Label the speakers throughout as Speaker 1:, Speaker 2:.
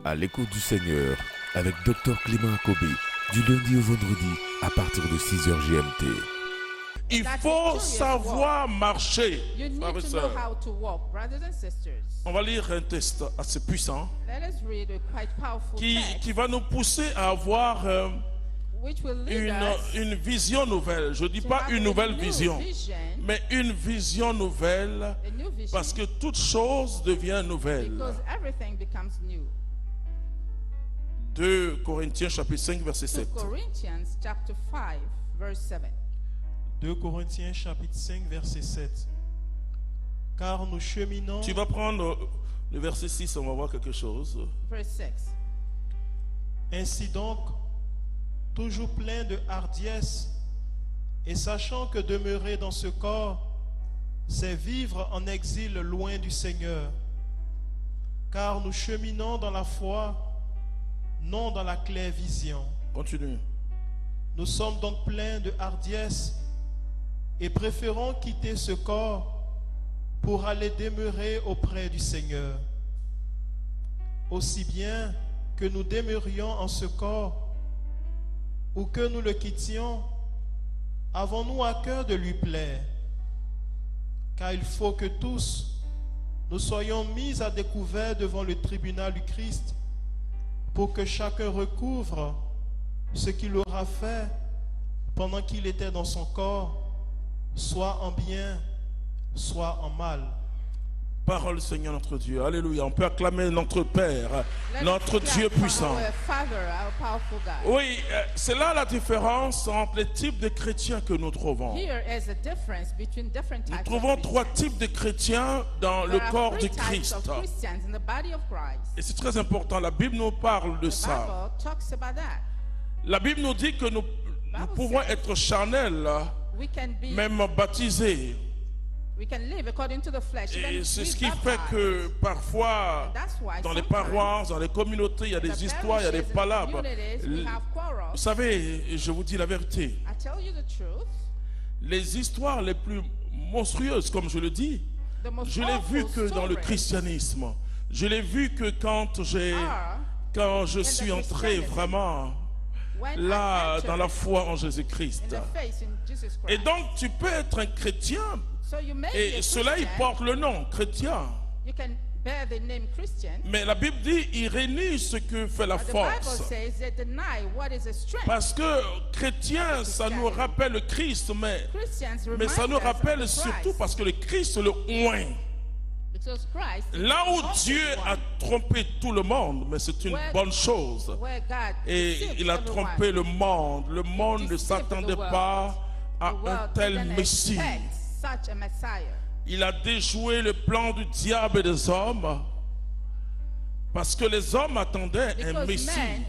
Speaker 1: À l'écoute du Seigneur, avec Dr Clément Akobé, du lundi au vendredi, à partir de 6h GMT.
Speaker 2: Il faut savoir marcher, frères et sœurs. On va lire un texte assez puissant qui va nous pousser à avoir une vision nouvelle. Je ne dis pas une nouvelle vision, mais une vision nouvelle, parce que toute chose devient nouvelle. 2 Corinthiens chapitre 5 verset 7.
Speaker 3: 2 Corinthiens chapitre 5 verset 7. Car nous cheminons...
Speaker 2: Tu vas prendre le verset 6, on va voir quelque chose.
Speaker 3: Ainsi donc, toujours plein de hardiesse, et sachant que demeurer dans ce corps, c'est vivre en exil loin du Seigneur. Car nous cheminons dans la foi, non dans la claire vision.
Speaker 2: Continue.
Speaker 3: Nous sommes donc pleins de hardiesse et préférons quitter ce corps pour aller demeurer auprès du Seigneur. Aussi bien que nous demeurions en ce corps ou que nous le quittions, avons-nous à cœur de lui plaire? Car il faut que tous nous soyons mis à découvert devant le tribunal du Christ, pour que chacun recouvre ce qu'il aura fait pendant qu'il était dans son corps, soit en bien, soit en mal.
Speaker 2: Parole Seigneur notre Dieu. Alléluia. On peut acclamer notre Père, notre Dieu puissant. Oui, c'est là la différence entre les types de chrétiens que nous trouvons. Nous trouvons 3 types de chrétiens dans le corps du Christ. Et c'est très important. La Bible nous parle de ça. La Bible nous dit que nous pouvons être charnels, même baptisés. Et c'est ce qui fait que parfois, dans les paroisses, dans les communautés, il y a des histoires, il y a des palabres. Vous savez, je vous dis la vérité, les histoires les plus monstrueuses, comme je le dis, je l'ai vu que dans le christianisme. Je l'ai vu que quand je suis entré vraiment là dans la foi en Jésus-Christ. Et donc tu peux être un chrétien et cela il porte le nom chrétien. Mais la Bible dit il renie ce que fait la force. Parce que chrétien ça nous rappelle le Christ, mais ça nous rappelle surtout parce que le Christ le oint. Là où Dieu a trompé tout le monde, mais c'est une bonne chose. Et il a trompé le monde. Le monde ne s'attendait pas à un tel Messie. Il a déjoué le plan du diable et des hommes. Parce que les hommes attendaient un Messie.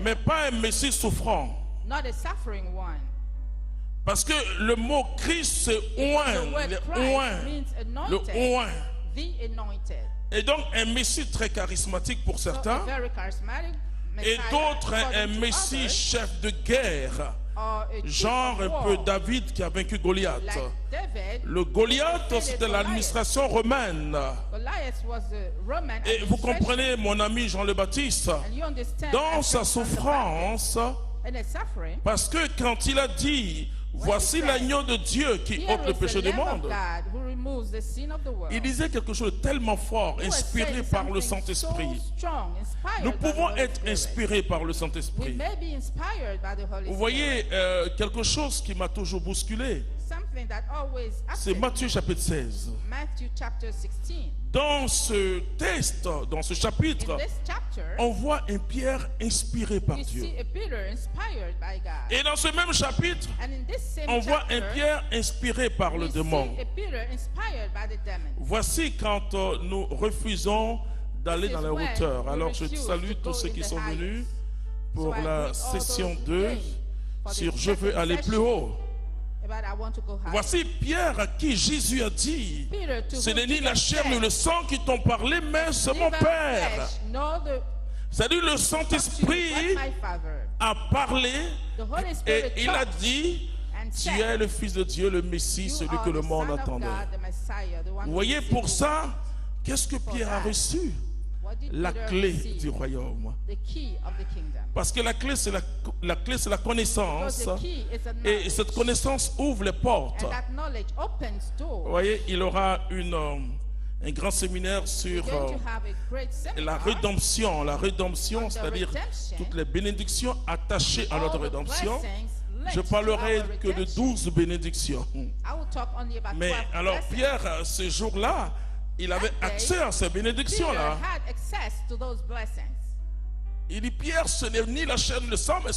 Speaker 2: Mais pas un Messie souffrant. Parce que le mot Christ c'est oint, le oint. Et donc un Messie très charismatique pour certains, et d'autres un Messie chef de guerre, genre un peu David qui a vaincu Goliath. Le Goliath c'était l'administration romaine. Et vous comprenez mon ami Jean le Baptiste, dans sa souffrance, parce que quand il a dit voici l'agneau de Dieu qui ôte le péché du monde, il disait quelque chose de tellement fort, inspiré par le Saint-Esprit. Nous pouvons être inspirés par le Saint-Esprit. Vous voyez, quelque chose qui m'a toujours bousculé, c'est Matthieu chapitre 16. Dans ce texte, dans ce chapitre, on voit un Pierre inspiré par Dieu. Et dans ce même chapitre, on voit un Pierre inspiré par le démon. Voici quand nous refusons d'aller dans la hauteur. Alors je salue tous ceux qui sont venus pour la session 2 sur Je veux aller plus haut. Voici Pierre à qui Jésus a dit, ce n'est ni la chair ni le sang qui t'ont parlé, mais c'est mon Père. C'est-à-dire le Saint-Esprit a parlé et il a dit, tu es le Fils de Dieu, le Messie, celui que le monde attendait. Vous voyez, pour ça, qu'est-ce que Pierre a reçu? la clé du royaume. Parce que la clé, c'est la connaissance. Et cette connaissance ouvre les portes. Vous voyez, il aura un grand séminaire sur la rédemption. La rédemption, c'est-à-dire toutes les bénédictions attachées à notre rédemption. Je parlerai que de 12 bénédictions. Mais alors Pierre, ce jour-là, il avait accès à ces bénédictions-là. Il dit, Pierre, ce n'est ni la chair ni le sang, mais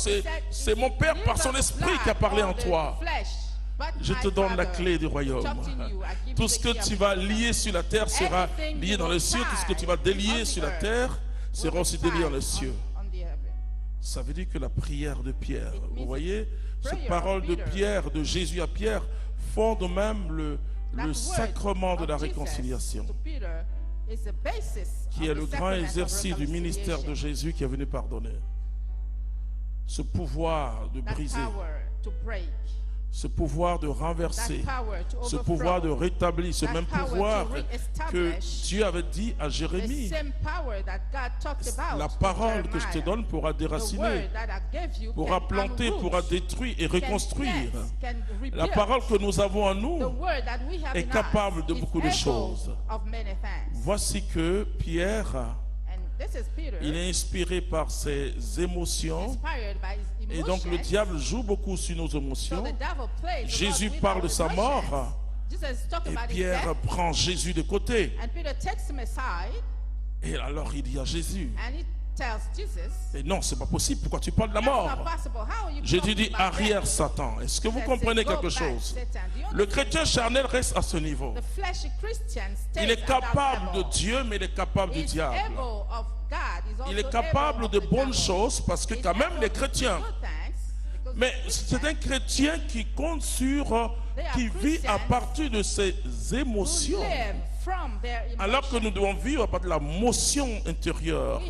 Speaker 2: c'est mon Père par son esprit qui a parlé en toi. Je te donne la clé du royaume. Tout ce que tu vas lier sur la terre sera lié dans les cieux. Tout ce que tu vas délier sur la terre sera aussi délié dans les cieux. Ça veut dire que la prière de Pierre, vous voyez, cette parole de Pierre, de Jésus à Pierre, fonde même le sacrement de la réconciliation, qui est le grand exercice du ministère de Jésus qui est venu pardonner. Ce pouvoir de briser, ce pouvoir de renverser, ce pouvoir de rétablir, ce même pouvoir que Dieu avait dit à Jérémie, la parole que je te donne pourra déraciner, pourra planter, pourra détruire et reconstruire. La parole que nous avons en nous est capable de beaucoup de choses. Voici que Pierre, il est inspiré par ses émotions. Et donc le diable joue beaucoup sur nos émotions. Jésus parle de sa mort. Et Pierre prend Jésus de côté. Et alors il dit à Jésus, et non, c'est pas possible, pourquoi tu parles de la mort? Jésus dit, arrière Satan. Est-ce que vous comprenez quelque chose? Le chrétien charnel reste à ce niveau. Il est capable de Dieu, mais il est capable du diable. Il est capable de bonnes choses parce que quand même les chrétiens, mais c'est un chrétien qui compte sur, qui vit à partir de ses émotions, alors que nous devons vivre à partir de la motion intérieure,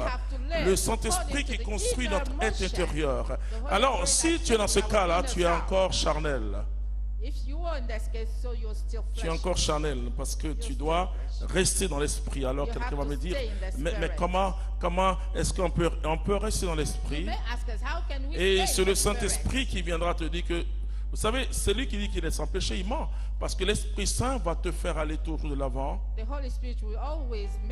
Speaker 2: le Saint-Esprit qui construit notre être intérieur. Alors si tu es dans ce cas-là, tu es encore charnel. Tu es encore charnel parce que tu dois rester dans l'esprit. Alors quelqu'un va me dire, mais comment est-ce qu'on peut rester dans l'esprit? Et c'est le Saint-Esprit qui viendra te dire que, vous savez, celui qui dit qu'il est sans péché, il ment. Parce que l'Esprit Saint va te faire aller toujours de l'avant.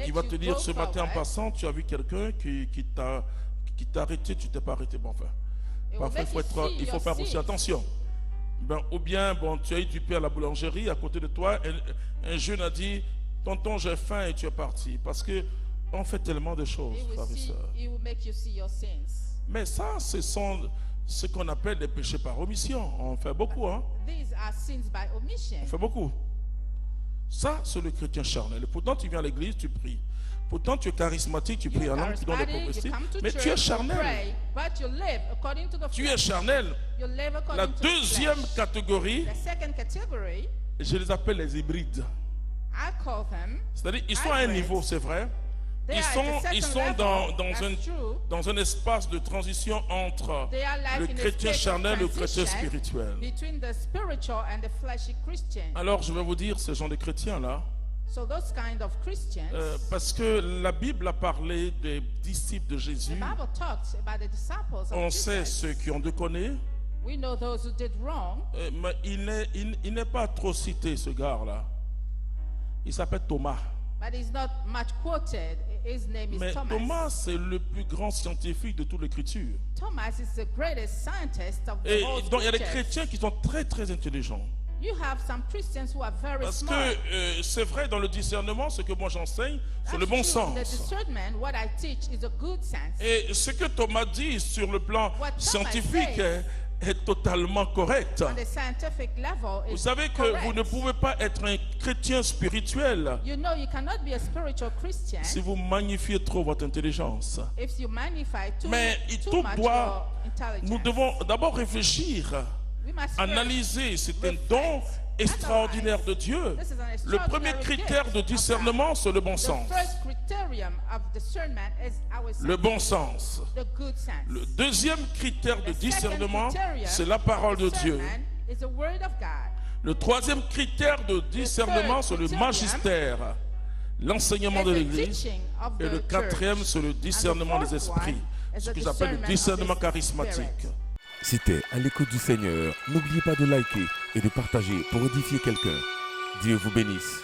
Speaker 2: Il va te dire, ce matin en passant, tu as vu quelqu'un qui t'a arrêté, tu t'es pas arrêté. Bon, enfin, parfois il faut faire aussi attention. Ben, ou bien, bon, tu as eu du pain à la boulangerie, à côté de toi, un jeune a dit, tonton, j'ai faim, et tu es parti. Parce que on fait tellement de choses, frères et sœurs. Mais ça, ce sont ce qu'on appelle des péchés par omission. On fait beaucoup, hein? On fait beaucoup. Ça, c'est le chrétien charnel. Pourtant, tu viens à l'église, tu pries. Pourtant, tu es charismatique, tu pries en langue, tu donnes des prophéties, mais tu es charnel. Tu es charnel. La deuxième catégorie, je les appelle les hybrides. C'est-à-dire, ils sont à un niveau, c'est vrai. Ils sont dans un espace de transition entre le chrétien charnel et le chrétien spirituel. Alors, je vais vous dire, ce genre de chrétiens-là, parce que la Bible a parlé des disciples de Jésus. On sait ceux qui ont déconné. Mais il n'est pas trop cité, ce gars-là. Il s'appelle Thomas. Mais Thomas, c'est le plus grand scientifique de toute l'écriture. Et donc il y a des chrétiens qui sont très très intelligents. Parce que c'est vrai, dans le discernement, ce que moi j'enseigne, c'est le bon sens. Et ce que Thomas dit sur le plan scientifique est totalement correct. Vous savez que vous ne pouvez pas être un chrétien spirituel si vous magnifiez trop votre intelligence. Mais nous devons d'abord réfléchir, analyser. C'est un don extraordinaire de Dieu. Le premier critère de discernement, c'est le bon sens. Le bon sens. Le deuxième critère de discernement, c'est la parole de Dieu. Le troisième critère de discernement, c'est le magistère. l'enseignement de l'Église. Et le quatrième, c'est le discernement des esprits, ce que j'appelle le discernement charismatique.
Speaker 1: C'était À l'écoute du Seigneur. N'oubliez pas de liker et de partager pour édifier quelqu'un. Dieu vous bénisse.